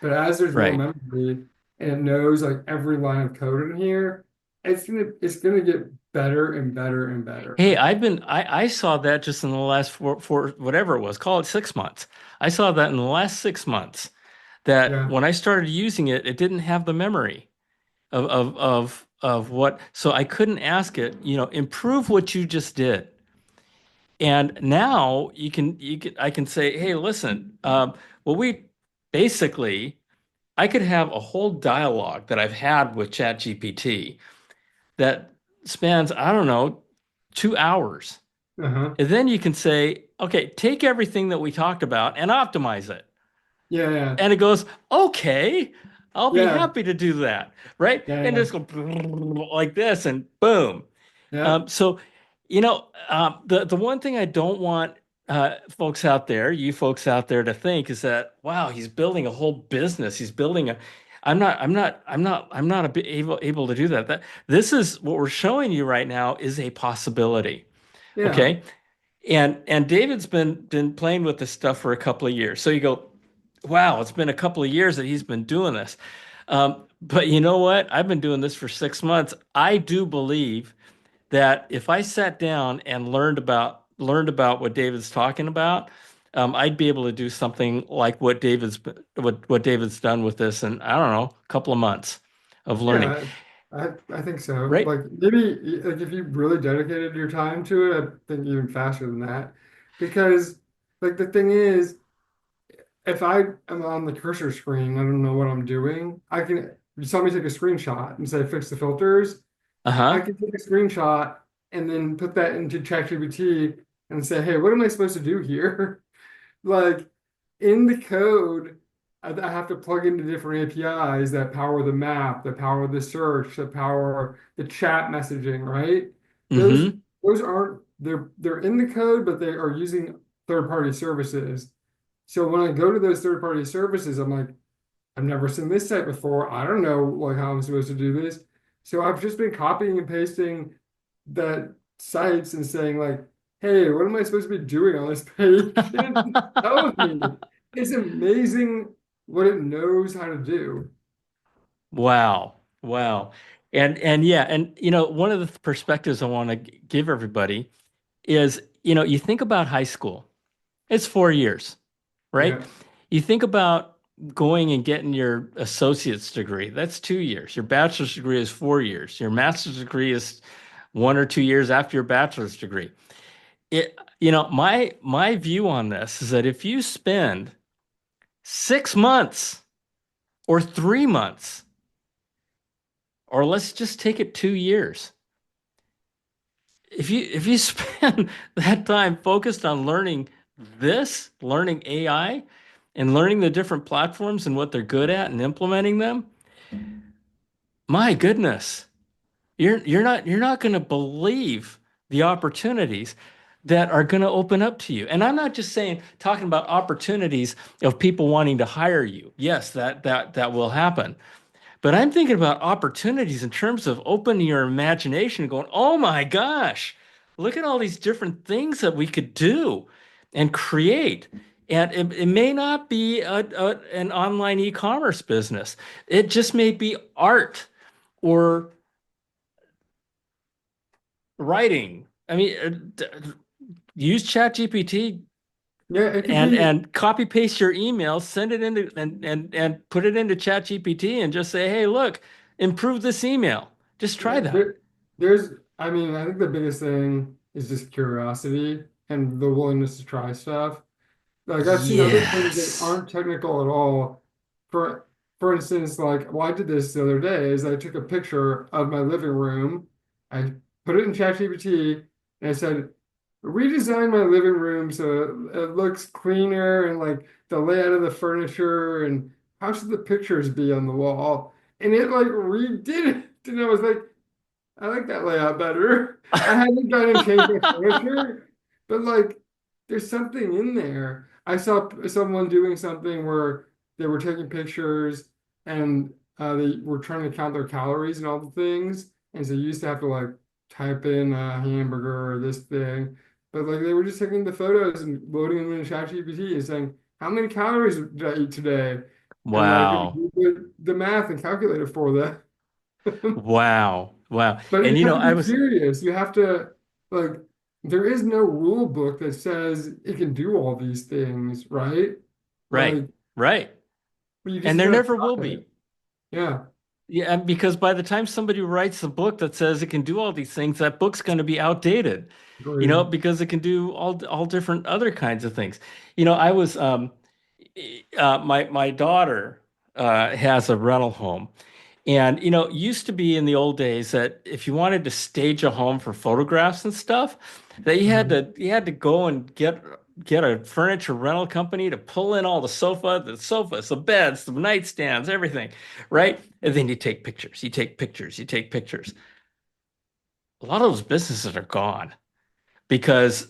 But as there's more right. memory and it knows like every line of code in here, it's gonna get better and better and Hey, better. I saw that just in the last four whatever it was, call it 6 months. I saw that in the last 6 months that Yeah. when I started using it, it didn't have the memory of what, so I couldn't ask it, improve what you just did. And now I can say, hey, listen, well, we basically I could have a whole dialogue that I've had with ChatGPT that spans, I don't know, 2 hours. Uh-huh. And then you can say, okay, take everything that we talked about and optimize it. Yeah, yeah, And it goes, okay, I'll be yeah, happy to do that. Right. yeah, And yeah, just go like this and boom. yeah, So, the one thing I don't want folks out there, you folks out there, to think is that, wow, he's building a whole business. He's building a. I'm not able to do that. That this is what we're showing you right now is a possibility. yeah, Okay, and David's been playing with this stuff for a couple of years. So you go, wow, it's been a couple of years that he's been doing this. But you know what? I've been doing this for 6 months. I do believe that if I sat down and learned about what David's talking about, I'd be able to do something like what David's done with this in, I don't know, a couple of months of learning. yeah. I think so. Right? Like maybe like if you really dedicated your time to it, I think even faster than that. Because like the thing is, if I am on the cursor screen, I don't know what I'm doing. I can you saw me take a screenshot and say fix the filters. I Uh-huh. can take a screenshot and then put that into ChatGPT and say, hey, what am I supposed to do here? Like in the code, I have to plug into different APIs that power the map, that power the search, that power the chat messaging, right? Those Mm-hmm. those aren't they're in the code, but they are using third-party services. So when I go to those third-party services, I'm like, I've never seen this site before. I don't know like how I'm supposed to do this. So I've just been copying and pasting that sites and saying like, hey, what am I supposed to be doing on this page? And it tells me. It's amazing what it knows how to do. Wow. Wow. And yeah, and one of the perspectives I want to give everybody is, you think about high school. It's 4 years, right? Yeah. You think about going and getting your associate's degree. That's 2 years. Your bachelor's degree is 4 years. Your master's degree is 1 or 2 years after your bachelor's degree. My view on this is that if you spend 6 months or 3 months, or let's just take it 2 years, if you spend that time focused on learning AI, and learning the different platforms and what they're good at and implementing them, my goodness, you're not going to believe the opportunities that are going to open up to you. And I'm not just talking about opportunities of people wanting to hire you. Yes, that will happen. But I'm thinking about opportunities in terms of opening your imagination and going, oh my gosh, look at all these different things that we could do and create. And it may not be an online e-commerce business. It just may be art or writing. I mean, use ChatGPT Yeah, it could and be copy paste your email, send it into and put it into ChatGPT and just say, hey, look, improve this email. Just try yeah, that. there's I mean, I think the biggest thing is just curiosity and the willingness to try stuff. Like I've seen other things that Yes. aren't technical at all. For for instance, like well, I did this the other day. Is I took a picture of my living room, I put it in ChatGPT, and I said, redesign my living room so it looks cleaner and like the layout of the furniture and how should the pictures be on the wall? And it like redid it, and I was like, I like that layout better. I haven't gone and changed my furniture, but like there's something in there. I saw someone doing something where they were taking pictures and they were trying to count their calories and all the things. And so you used to have to like type in a hamburger or this thing. But like they were just taking the photos and loading them in ChatGPT and saying, how many calories did I eat today? And like it Wow. would do the math and calculate it for them. Wow. Wow. But And you have to I be was curious. You have to like there is no rule book that says it can do all these things, right? right. Like Right. you And just there gotta never try will it. be. Yeah, Yeah, because by the time somebody writes a book that says it can do all these things, that book's going to be outdated, agreed. because it can do all different other kinds of things. I was my daughter has a rental home. And used to be in the old days that if you wanted to stage a home for photographs and stuff, that Mhm. you had to go and get a furniture rental company to pull in all the sofas, the beds, the nightstands, everything, right? And then you take pictures, you take pictures, you take pictures. A lot of those businesses are gone because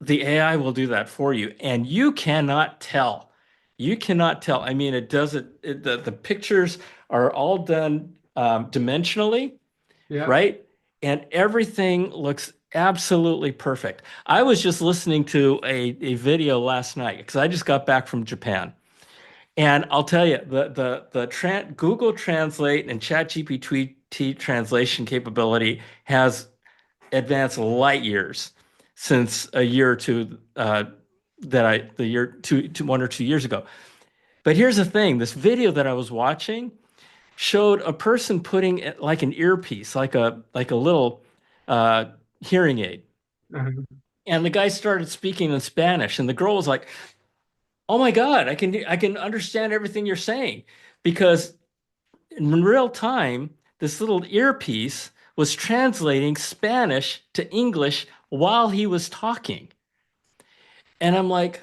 the AI will do that for you, and you cannot tell. You cannot tell. I mean, it doesn't. The pictures are all done dimensionally, Yeah. right? And everything looks absolutely perfect. I was just listening to a video last night because I just got back from Japan. And I'll tell you, Google Translate and ChatGPT translation capability has advanced light years since a year or two the year 1 or 2 years ago. But here's the thing: this video that I was watching showed a person putting like an earpiece, like a little uh, hearing aid. Uh-huh. And the guy started speaking in Spanish, and the girl was like, "Oh my God, I can understand everything you're saying," because in real time, this little earpiece was translating Spanish to English while he was talking. And I'm like,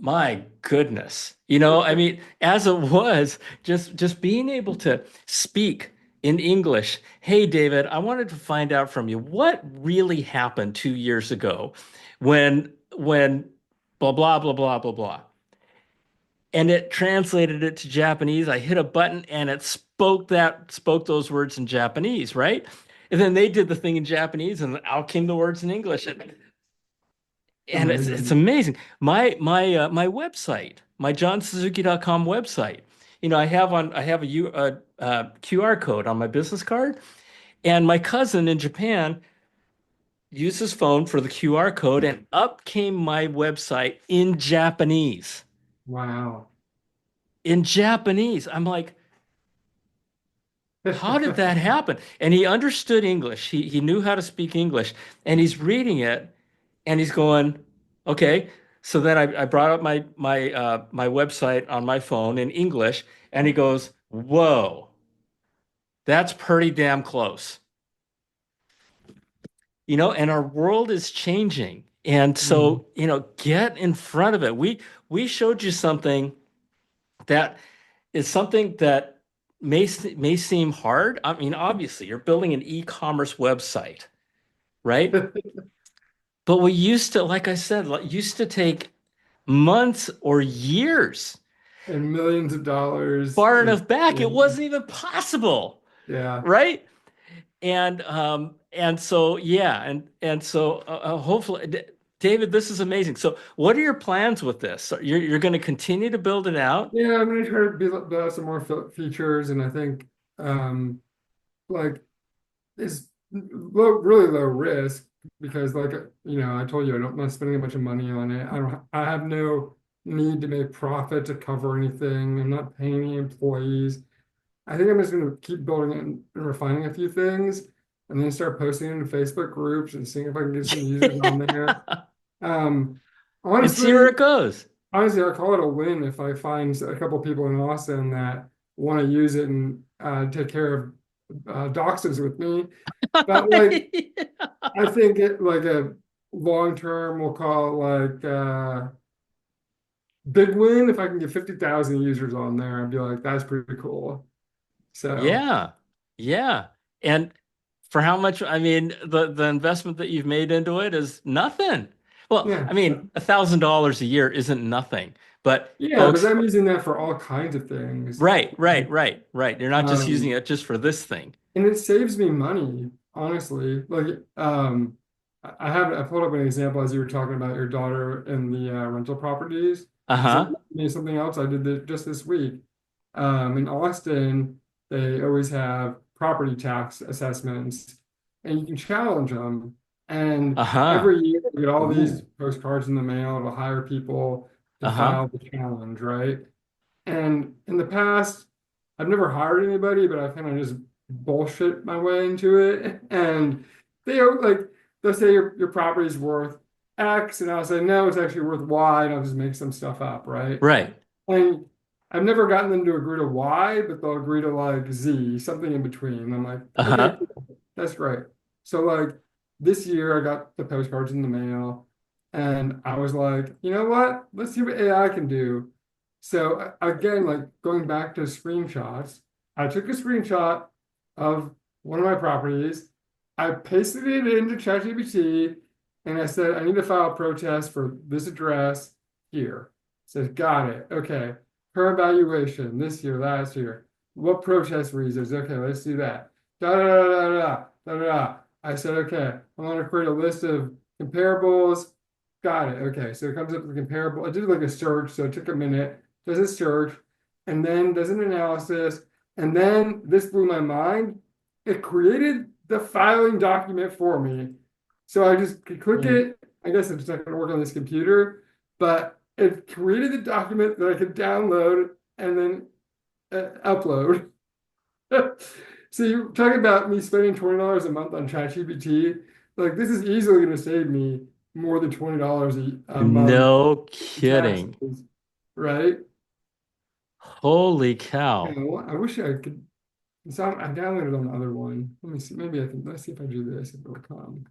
my goodness. I mean, as it was, just being able to speak in English. Hey, David, I wanted to find out from you what really happened 2 years ago when blah blah blah blah blah blah. And it translated it to Japanese. I hit a button and it spoke those words in Japanese, right? And then they did the thing in Japanese and out came the words in English. And it's Amazing. amazing. My website, my johnsuzuki.com website. I have a QR code on my business card, and my cousin in Japan used his phone for the QR code, and up came my website in Japanese. Wow. In Japanese. I'm like, how did that happen? And he understood English. He knew how to speak English, and he's reading it, and he's going, okay. So then I brought up my website on my phone in English, and he goes, whoa, that's pretty damn close. And our world is changing. And Mhm. so, get in front of it. We showed you something that is something that may seem hard. I mean, obviously, you're building an e-commerce website, right? But we used to, like I said, used to take months or years. And millions of dollars. Far If, enough back, yeah. it wasn't even possible, Yeah. right? And so yeah, and so hopefully, David, this is amazing. So, what are your plans with this? So you're going to continue to build it out? Yeah, I'm gonna try to build out some more features, and I think um like it's really low risk because I told you I'm not spending a bunch of money on it. I have no need to make profit to cover anything. I'm not paying any employees. I think I'm just gonna keep building it and refining a few things, and then start posting it in Facebook groups and seeing if I can get some users on there. Um, And see where honestly, it goes. honestly, I call it a win if I find a couple people in Austin that want to use it and take care of dachshunds with me. But I think it like a long term, we'll call it like big win if I can get 50,000 users on there. I'd be like, that's pretty cool. So Yeah. Yeah. And for how much, I mean, the investment that you've made into it is nothing. Well, yeah, I mean, $1,000 a year isn't nothing, but yeah, but folks, I'm using that for all kinds of things. right. You're not just using Um, it just for this thing. and it saves me money, honestly. I pulled up an example as you were talking about your daughter and the rental properties. So Uh-huh. maybe something else I did just this week. In Austin, they always have property tax assessments, and you can challenge them. And Uh-huh. every year, you get all these Ooh. postcards in the mail to hire people to Uh-huh. file the challenge, right? And in the past, I've never hired anybody, but I kind of just bullshit my way into it. And they'll say your property's worth X, and I'll say no, it's actually worth Y, and I'll just make some stuff up, right? Right. And I've never gotten them to agree to Y, but they'll agree to like Z, something in between. I'm like, okay, Uh-huh. cool. That's great. So like this year I got the postcards in the mail, and I was like, you know what? Let's see what AI can do. So again, like going back to screenshots, I took a screenshot of one of my properties. I pasted it into ChatGPT, and I said, I need to file a protest for this address here. It says, got it. Okay. Per evaluation this year, last year. What protest reasons? Okay, let's do that. Da da da da da da da. I said, okay, I want to create a list of comparables. Got it. Okay, so it comes up with a comparable. I did like a search, so it took a minute. Does a search, and then does an analysis, and then this blew my mind. It created the filing document for me. So I just could click Mm. it. I guess it's not going to work on this computer, but it created the document that I could download and then upload. So you're talking about me spending $20 a month on ChatGPT. Like this is easily going to save me more than $20 a month No in kidding. taxes, right? Holy You cow. know, I wish I could. So I downloaded on the other one. Let me see. Maybe I can. Let's see if I do this. If it'll come.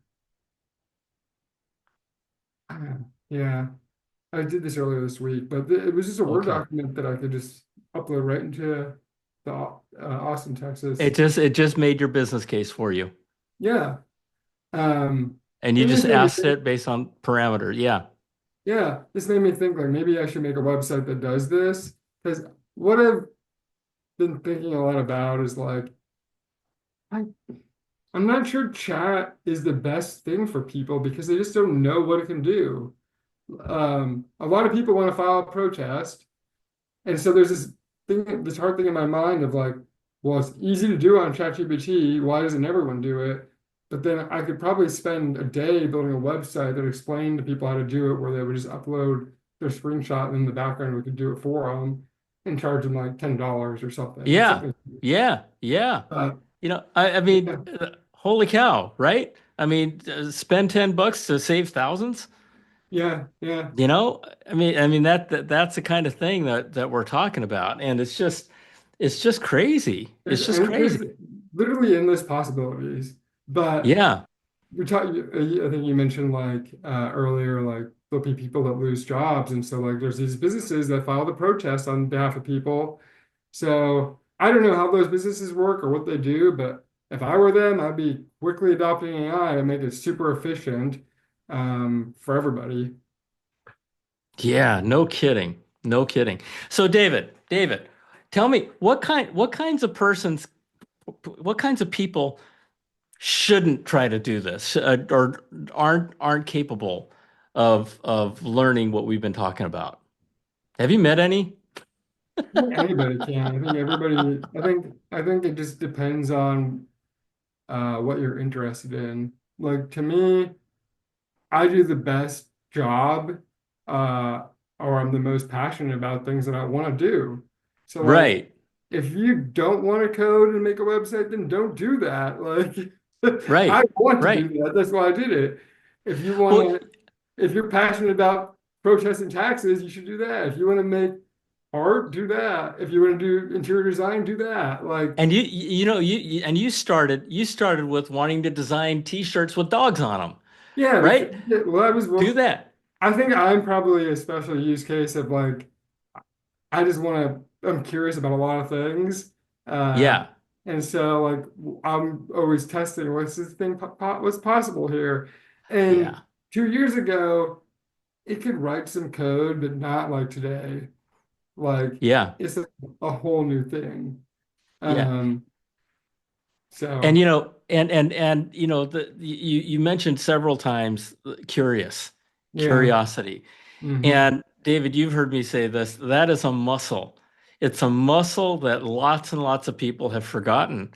Ah, yeah, I did this earlier this week, but it was just a Word Okay. document that I could just upload right into the Austin, It Texas. just made your business case for you. Yeah. And you It just just made me asked think, it based on parameters. Yeah. yeah, this made me think like maybe I should make a website that does this. Because what I've been thinking a lot about is like, I, I'm not sure chat is the best thing for people because they just don't know what it can do. A lot of people want to file a protest. And so there's this thing, this hard thing in my mind of like, well, it's easy to do on ChatGPT. Why doesn't everyone do it? But then I could probably spend a day building a website that explained to people how to do it, where they would just upload their screenshot and in the background we could do it for them and charge them like $10 or something. Yeah. Something. Yeah. Yeah. Uh, I mean, yeah, holy cow, right? I mean, spend $10 to save thousands. yeah. That's the kind of thing that we're talking about, and it's just crazy. It's just There's crazy. literally endless possibilities. But Yeah. we talked, I think you mentioned like earlier, like there'll be people that lose jobs. And so like there's these businesses that file the protest on behalf of people. So I don't know how those businesses work or what they do, but if I were them, I'd be quickly adopting AI and make it super efficient for everybody. Yeah, no kidding. No kidding. So David, tell me what kinds of people shouldn't try to do this or aren't capable of learning what we've been talking about. Have you met any? I think anybody can. I think everybody, I think it just depends on what you're interested in. Like to me, I do the best job, uh, or I'm the most passionate about things that I want to do. So like, Right. if you don't want to code and make a website, then don't do that. Like, I Right. want to do Right. that. That's why I did it. If you want Well, to, if you're passionate about protesting taxes, you should do that. If you want to make art, do that. If you want to do interior design, do that. Like, and you started with wanting to design t-shirts with dogs on them, yeah, right? well, that was Do well. that. I think I'm probably a special use case of like I just want to, I'm curious about a lot of things. Uh, Yeah. and so like I'm always testing what's this thing, what's possible here. And Yeah. 2 years ago, it could write some code, but not like today. Like Yeah. it's a whole new thing. Yeah. Um, And so you mentioned several times yeah. curiosity. Hmm. And David, you've heard me say this, that is a muscle. It's a muscle that lots and lots of people have forgotten,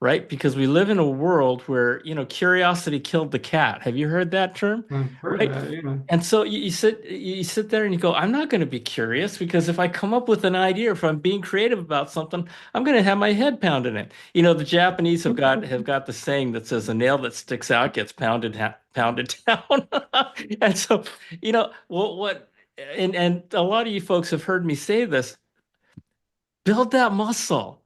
right? Because we live in a world where, curiosity killed the cat. Have you heard that term? I've heard Right? that, yeah. And so you sit there and you go, I'm not going to be curious because if I come up with an idea, if I'm being creative about something, I'm going to have my head pounded in. The Japanese have got the saying that says a nail that sticks out gets pounded down. And so, what and a lot of you folks have heard me say this, build that muscle.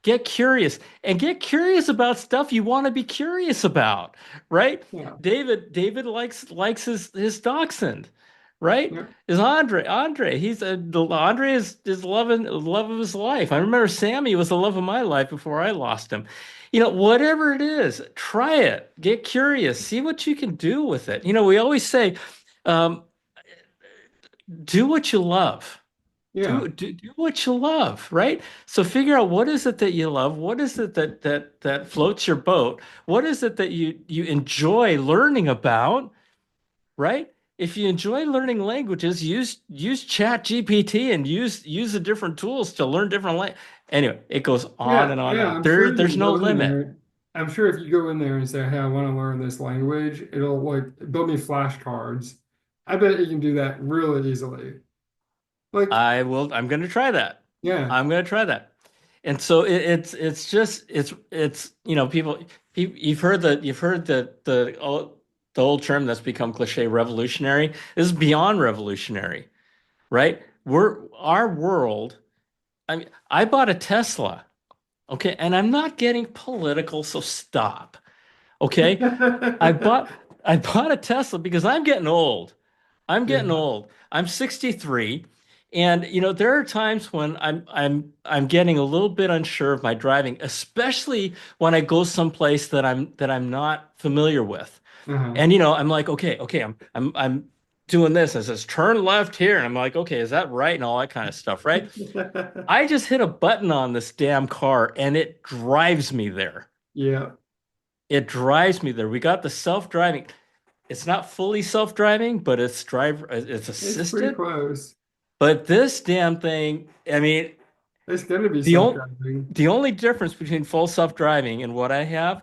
Get curious and get curious about stuff you want to be curious about, right? Yeah. David likes his dachshund, right? Yeah. Is Andre? Andre is love of his life. I remember Sammy was the love of my life before I lost him. Whatever it is, try it. Get curious. See what you can do with it. We always say, um, do what you love. Yeah. Do what you love, right? So figure out what is it that you love, what is it that floats your boat, what is it that you enjoy learning about, right? If you enjoy learning languages, use ChatGPT and use the different tools to learn different language. Anyway, it goes on Yeah. and on and Yeah. on. I'm There sure you there's can no go in limit. there. I'm sure if you go in there and say, "Hey, I want to learn this language," it'll like build me flashcards. I bet you can do that really easily. Like, I'm going to try that. yeah. I'm going to try that. And so it's just it's you've heard the old term that's become cliche, revolutionary. This is beyond revolutionary, right? Our world. I mean, I bought a Tesla, okay, and I'm not getting political, so stop. Okay. I bought I bought a Tesla because I'm getting old. I'm getting Yeah. old. I'm 63, and there are times when I'm getting a little bit unsure of my driving, especially when I go someplace that I'm not familiar with. Uh-huh. And I'm like, okay, I'm doing this. And it says turn left here, and I'm like, okay, is that right? And all that kind of stuff, right? I just hit a button on this damn car, and it drives me there. Yeah. It drives me there. We got the self-driving. It's not fully self-driving, but it's It's pretty assisted. close. But this damn thing, I mean, It's gonna be the only self-driving. the only difference between full self-driving and what I have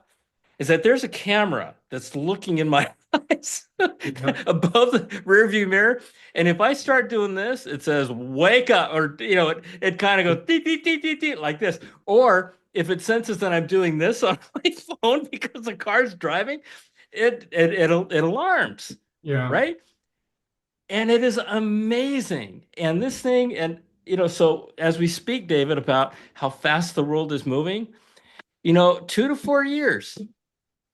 is that there's a camera that's looking in my eyes Yeah. above the rear view mirror. And if I start doing this, it says wake up, or it kind of goes beep, beep, beep, beep, beep, like this. Or if it senses that I'm doing this on my phone because the car's driving, it alarms, Yeah. right? And it is amazing. And this thing, and so as we speak, David, about how fast the world is moving, 2 to 4 years,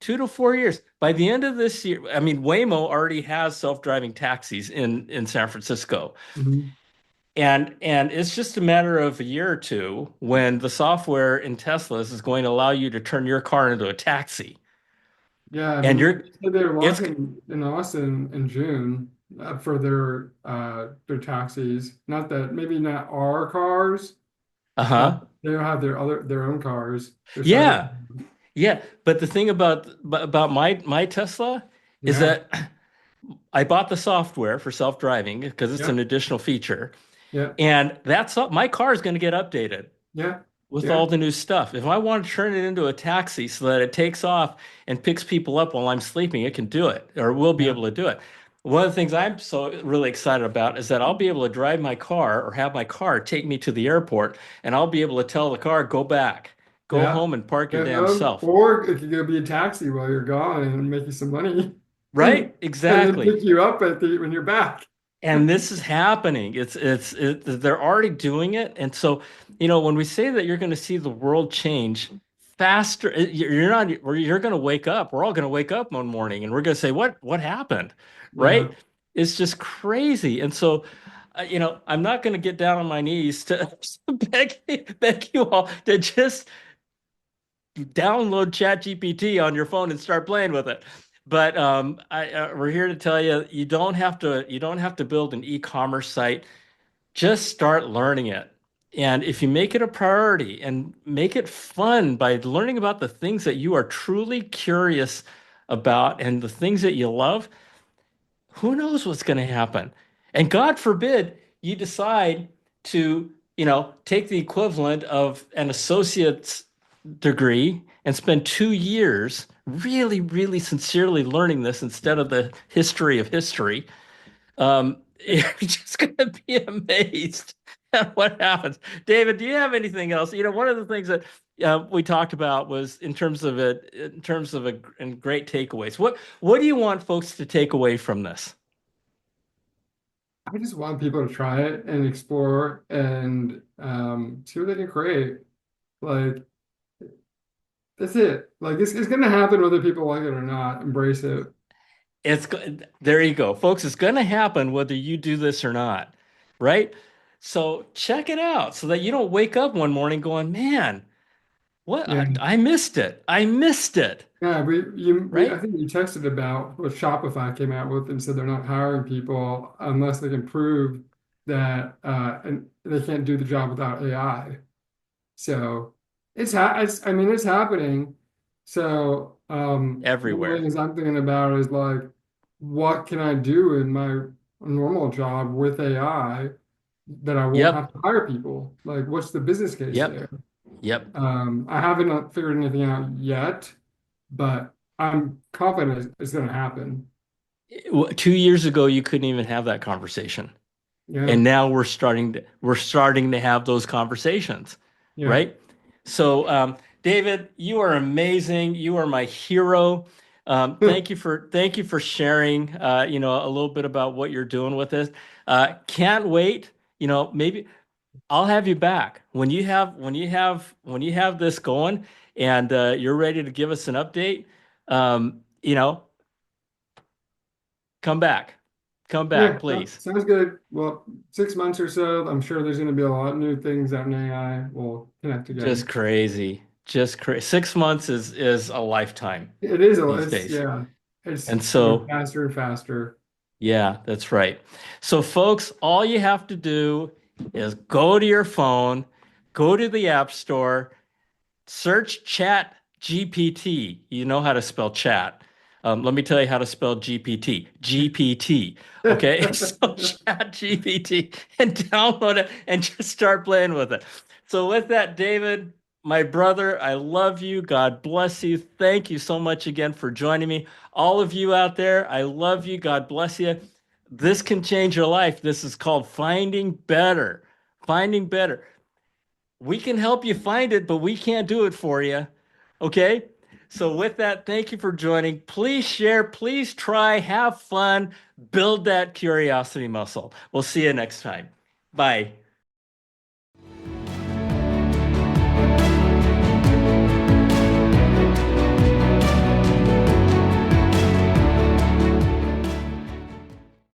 2 to 4 years. By the end of this year, I mean, Waymo already has self-driving taxis in San Francisco. Mhm. And it's just a matter of a year or two when the software in Teslas is going to allow you to turn your car into a taxi. Yeah, I And mean, you're they said they're it's launching in Austin in June for their taxis. Not that maybe not our cars, but uh-huh. they'll have their own cars. They're starting. Yeah. Yeah, but the thing about my Tesla is Yeah. that I bought the software for self-driving because it's an Yep. additional feature, Yep. and my car is going to get updated Yeah. with Yeah. all the new stuff. If I want to turn it into a taxi so that it takes off and picks people up while I'm sleeping, it can do it, or will be Yeah. able to do it. One of the things I'm so really excited about is that I'll be able to drive my car or have my car take me to the airport, and I'll be able to tell the car, go back, go Yeah. home and park your Yeah. damn self. Or it could go be a taxi while you're gone and make you some money, and Right? then Exactly. pick you up when you're back. And this is happening. They're already doing it. And so, when we say that you're going to see the world change faster, you're not, you're going to wake up. We're all going to wake up one morning and we're going to say, what happened? Yeah. Right? It's just crazy. And so, I'm not going to get down on my knees to beg you all to just download ChatGPT on your phone and start playing with it. But we're here to tell you you don't have to build an e-commerce site. Just start learning it. And if you make it a priority and make it fun by learning about the things that you are truly curious about and the things that you love, who knows what's going to happen? And God forbid you decide to, take the equivalent of an associate's degree and spend 2 years really, really sincerely learning this instead of the history of history. You're just going to be amazed at what happens. David, do you have anything else? One of the things that we talked about was in terms of and great takeaways. What do you want folks to take away from this? I just want people to try it and explore and see what they can create. Like, That's it. Like it's gonna happen whether people like it or not. Embrace it. There you go, folks. It's going to happen whether you do this or not, right? So check it out so that you don't wake up one morning going, man, what? Yeah. I missed it. I missed it, Yeah, I right? think you texted about what Shopify came out with and said they're not hiring people unless they can prove that and they can't do the job without AI. So I mean it's happening. So one of the Everywhere. things I'm thinking about is like what can I do in my normal job with AI that I won't have Yep. to hire people? Like what's the business case Yep. there? Yep. I haven't figured anything out yet, but I'm confident it's going to happen. 2 years ago, you couldn't even have that conversation. Yeah, And now we're starting to have those conversations, yeah. right? So, David, you are amazing. You are my hero. Thank you for sharing, a little bit about what you're doing with this. Can't wait. Maybe I'll have you back when you have this going, and you're ready to give us an update. Um, you know, come back, come back, Yeah, please. sounds good. Well, 6 months or so, I'm sure there's going to be a lot of new things out in AI. We'll connect Just again. crazy. Just crazy. 6 months is a lifetime these days. Yeah, it's And going so, faster and faster. yeah, that's right. So, folks, all you have to do is go to your phone, go to the App Store, search Chat GPT. You know how to spell chat. Let me tell you how to spell GPT. GPT. Okay. So Chat GPT and download it and just start playing with it. So with that, David, my brother, I love you. God bless you. Thank you so much again for joining me. All of you out there, I love you. God bless you. This can change your life. This is called finding better. Finding better. We can help you find it, but we can't do it for you. Okay? So, with that, thank you for joining. Please share, please try, have fun, build that curiosity muscle. We'll see you next time. Bye.